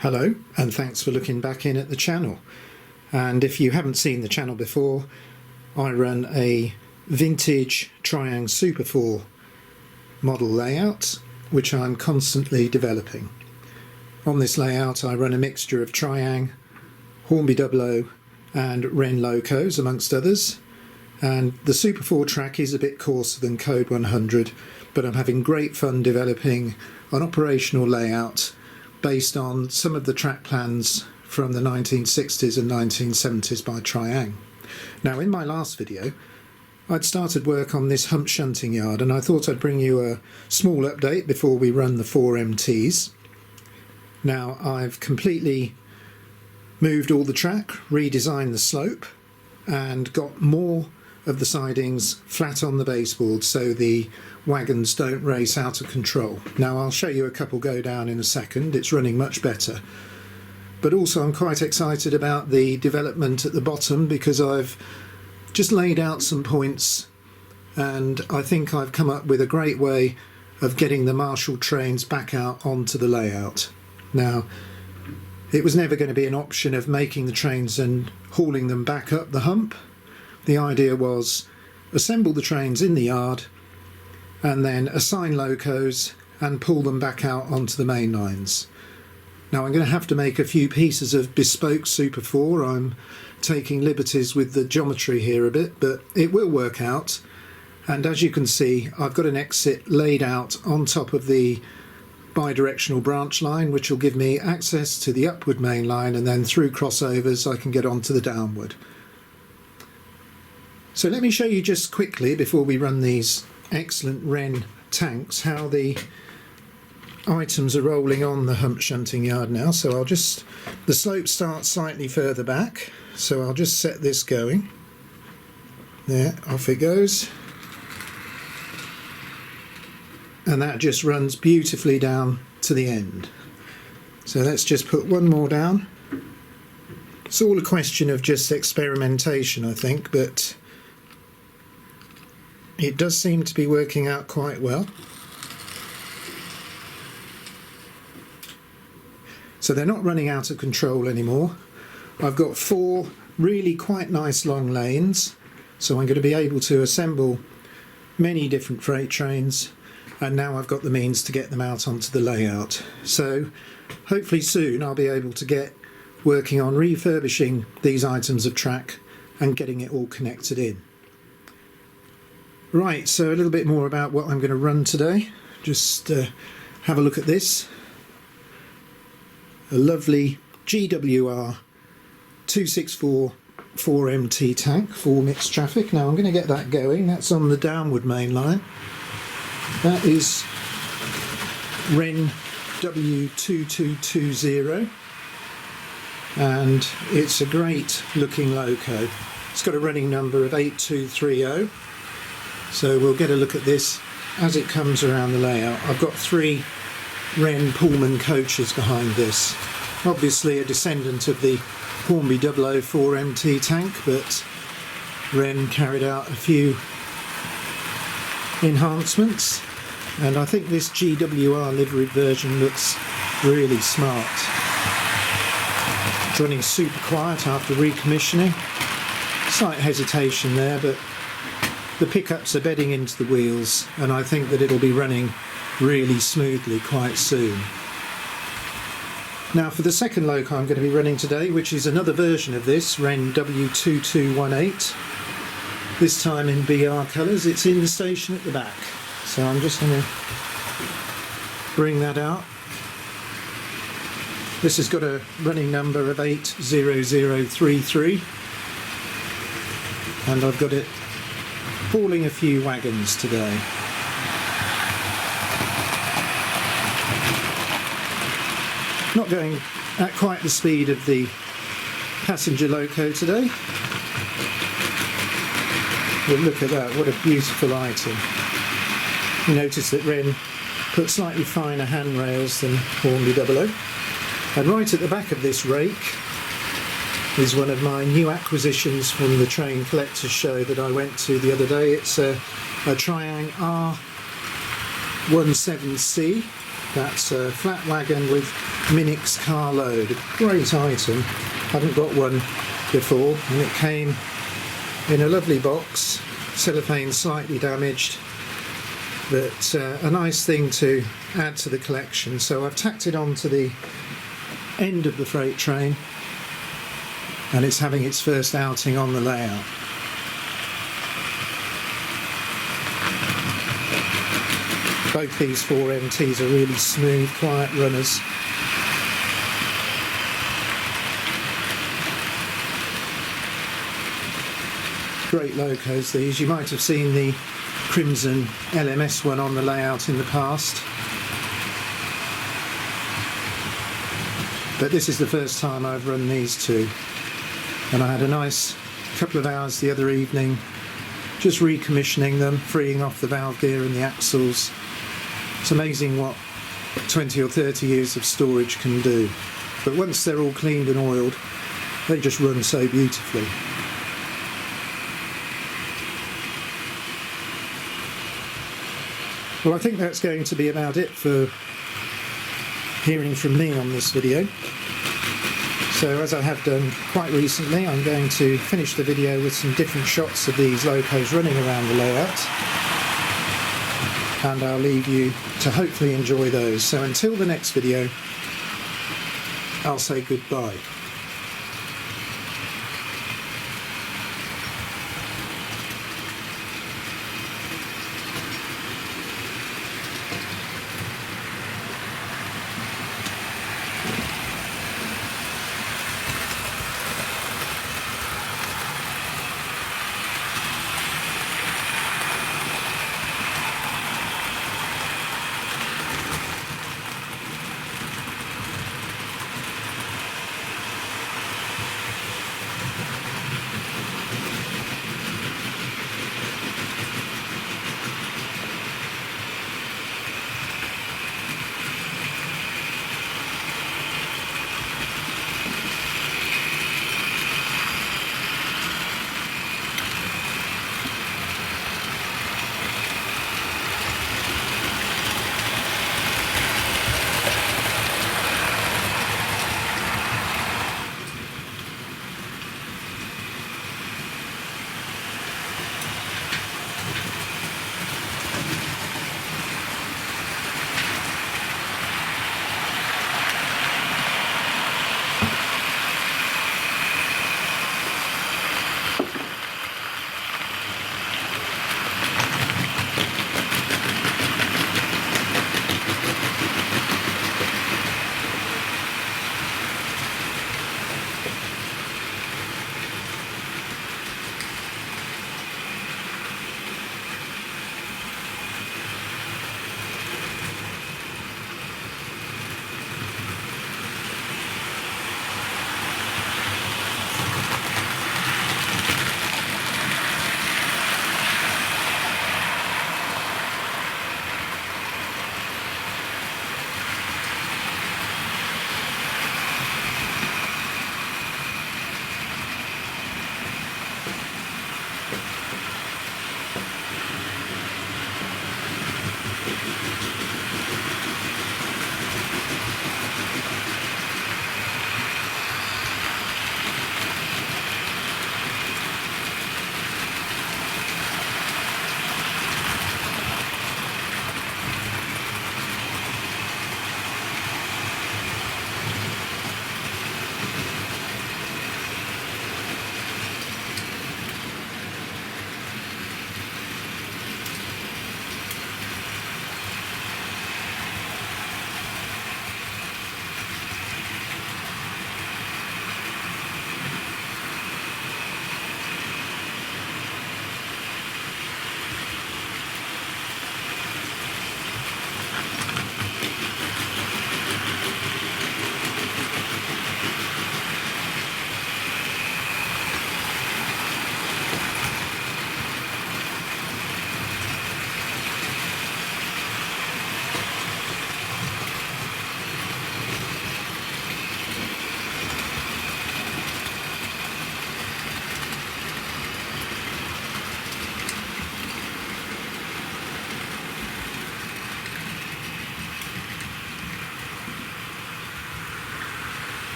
Hello, and thanks for looking back in at the channel. And if you haven't seen the channel before, I run a vintage Triang Super 4 model layout which I'm constantly developing. On this layout I run a mixture of Triang, Hornby 00 and Wrenn locos amongst others, and the Super 4 track is a bit coarser than Code 100, but I'm having great fun developing an operational layout based on some of the track plans from the 1960s and 1970s by Triang. Now, in my last video I'd started work on this Hump Shunting yard, and I thought I'd bring you a small update before we run the 4MTs. Now, I've completely moved all the track, redesigned the slope, and got more of the sidings flat on the baseboard so the wagons don't race out of control. Now, I'll show you a couple go down in a second. It's running much better. But also I'm quite excited about the development at the bottom, because I've just laid out some points and I think I've come up with a great way of getting the Marshall trains back out onto the layout. Now, it was never going to be an option of making the trains and hauling them back up the hump. The idea was assemble the trains in the yard and then assign locos and pull them back out onto the main lines. Now, I'm going to have to make a few pieces of bespoke Super 4. I'm taking liberties with the geometry here a bit, but it will work out. And as you can see, I've got an exit laid out on top of the bi-directional branch line, which will give me access to the upward main line, and then through crossovers I can get onto the downward. So let me show you just quickly, before we run these excellent Wrenn tanks, how the items are rolling on the Hump Shunting yard now. So the slope starts slightly further back, so I'll just set this going. There, off it goes. And that just runs beautifully down to the end. So let's just put one more down. It's all a question of just experimentation, I think, but it does seem to be working out quite well. So they're not running out of control anymore. I've got 4 really quite nice long lanes, so I'm going to be able to assemble many different freight trains, and now I've got the means to get them out onto the layout. So hopefully soon I'll be able to get working on refurbishing these items of track and getting it all connected in. Right, so a little bit more about what I'm going to run today. Just have a look at this. A lovely GWR 264 4MT tank for mixed traffic. Now I'm going to get that going. That's on the downward main line. That is Wrenn W2220, and it's a great looking loco. It's got a running number of 8230, so we'll get a look at this as it comes around the layout. I've got 3 Wrenn Pullman coaches behind this. Obviously a descendant of the Hornby 00 4MT tank, but Wrenn carried out a few enhancements, and I think this GWR liveried version looks really smart. It's running super quiet after recommissioning. Slight hesitation there, but the pickups are bedding into the wheels, and I think that it'll be running really smoothly quite soon. Now, for the second loco I'm going to be running today, which is another version of this, Wrenn W2218, this time in BR colours. It's in the station at the back, so I'm just going to bring that out. This has got a running number of 80033, and I've got it hauling a few wagons today. Not going at quite the speed of the passenger loco today. But look at that, what a beautiful item. You notice that Wrenn put slightly finer handrails than Hornby 00. And right at the back of this rake is one of my new acquisitions from the Train Collectors show that I went to the other day. It's a Triang R.17C. That's a flat wagon with Minix car load, a great item. Haven't got one before, and it came in a lovely box, cellophane slightly damaged, but a nice thing to add to the collection. So I've tacked it on to the end of the freight train, and it's having its first outing on the layout. Both these 4MTs are really smooth, quiet runners. Great locos these. You might have seen the Crimson LMS one on the layout in the past, but this is the first time I've run these two, and I had a nice couple of hours the other evening just recommissioning them, freeing off the valve gear and the axles. It's amazing what 20 or 30 years of storage can do, but once they're all cleaned and oiled, they just run so beautifully. Well, I think that's going to be about it for hearing from me on this video. So, as I have done quite recently, I'm going to finish the video with some different shots of these locos running around the layout, and I'll leave you to hopefully enjoy those. So until the next video, I'll say goodbye.